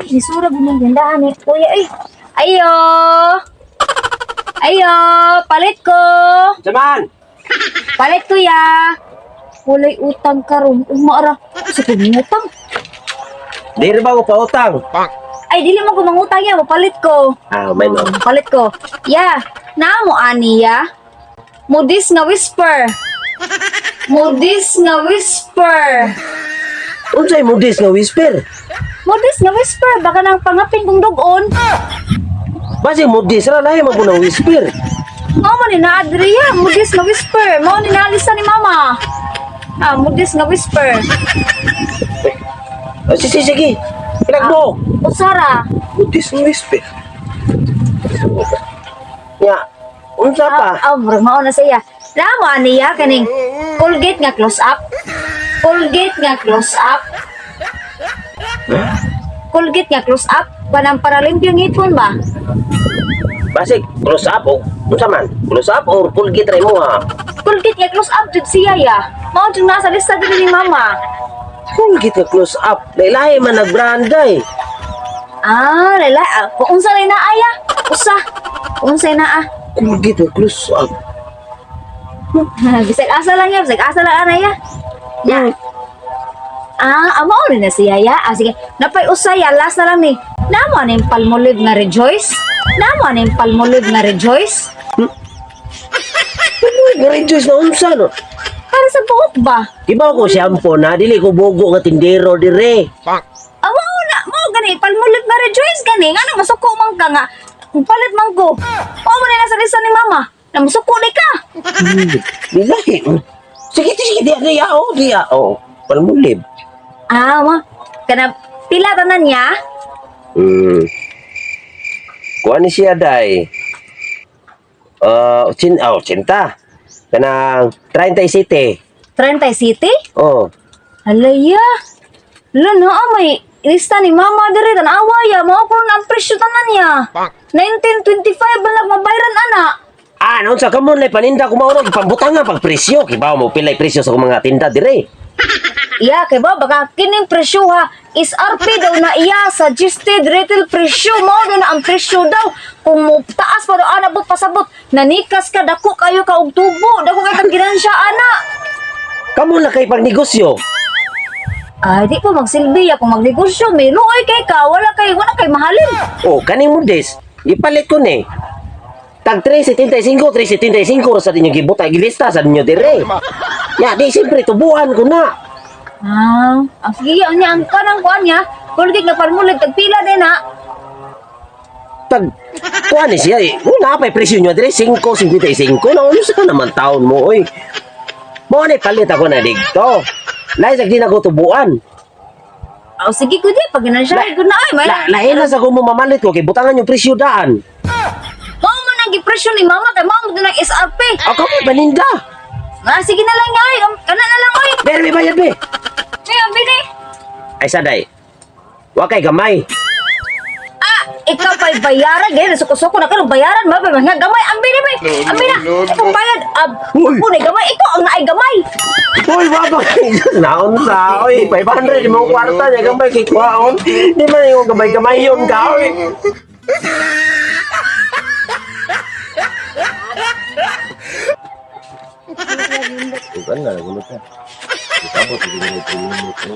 Isura bumang gandaan eh. Kuya, ay. Ayo! Ayo! Palit ko! Saman! Palit ko ya! Walay utang karon. Umara. Sa pagmutang. Di rin ba mo pautang? Ay, dili mo ko mangutang ya. Mapalit ko. May no. Palit ko. Ya! Naamo ani ya? Modis nga whisper. Modis nga whisper. Unsay mo dis nga whisper? Modis nga whisper. Baka nang pangapin kong dugon. Basi mo dis ra lahi mo ng whisper. Mao man ni na Adria, modis nga whisper. Mao ni naalisa ni mama. Modis nga whisper. Sige. Pilag mo. Usara. Modis nga whisper. Ya, unsa pa? Mao na siya. Namo aniya kaning Colgate nga close up. Colgate nga close up. Colgate nga close up. Panang para limpyo ngipon ba? Basi close up o unsa man? Close up or Colgate ray mo ha? Colgate nga close up jud siya ya. Mao jud nasa lista din ni mama. Colgate nga close up. Lahi man nagbranda eh. Lala. Kung unsa rin na aya? Usa. Unsay na Colgate nga close up. Bisag asa lang ya, bisag asa lang anay ya. Ya. Mao rin na siya ya. Sige. Napay usaya, last na lang ni. Namo aning Palmolive nga Rejoice. Namo aning Palmolive nga Rejoice. Nga rejoice na unsa no? Para sa buhok ba? Iba ko shampoo na dili ko bugo nga tindero dire. Mao gani Palmolive nga Rejoice gani. Nga nang masuko man ka nga. Palit man ko. Mao man na sa lista ni mama. Na masuko di ka. Bilahi. Sige dia. Palmolive. Kana pila tanan niya? Kuha ni siya day. Cinta. Kanang 37. 30 City? Oh. Alaya. Na may lista ni mama diri tan awaya mo ko na ang presyo tanan niya. 1925 ba lang mabayran ana? Noon sa kamon lay paninda ko maurog pambutangan pag presyo. Kibaw mo pilay presyo sa mga tinda dire. Iya, kay ba baka kining presyo ha. SRP daw na iya suggested retail presyo mo na ang presyo daw. Kung mo taas pa daw ana but pasabot nanikas ka dako kayo ka og tubo, dako kay kang ginansya ana. Kamo na kay pagnegosyo. Di po magsilbi ya kung magnegosyo, may luoy kay ka, wala kay mahalin. Kaning mo des. Ipalit ko ni. Tag 375 sa dinyo gibutay gilista sa dinyo dire. Ya, di siyempre tubuan ko na. Sige, ang kanang kuan niya, Colgate nga Palmolive tagpila din ha. Kuha ni siya eh. Una pa'y presyo nyo dire, 5.55. Naulo sa naman taon mo, oy. Mo na palit ako na digto. Lahi sa di na ko tubuan. Sige ko di, pag ginansya ko na ay. Lahi na sa kung mo mamalit ko, kay butangan yung presyo daan. Mao man ang gipresyo ni mama, kay mao mo ng SRP. Ako may paninda. Sige na lang ay, kana na lang oy. Pero may bayad be. Ngayon, bini. Ay saday. Wakay gamay. Ikaw pa'y bayaran, gaya, nasuko-suko na ka ng bayaran, mga gamay, ambi na, ambi na, ikaw bayad, punay gamay, ikaw ang naay gamay. Uy, wabang naon sa, oy, 500 yung mga kwarta niya, gamay, kikwaon. Di man yung gamay-gamay yun ka, oy. Bukan na, nagulat ka. Ikabot, hindi na ito yung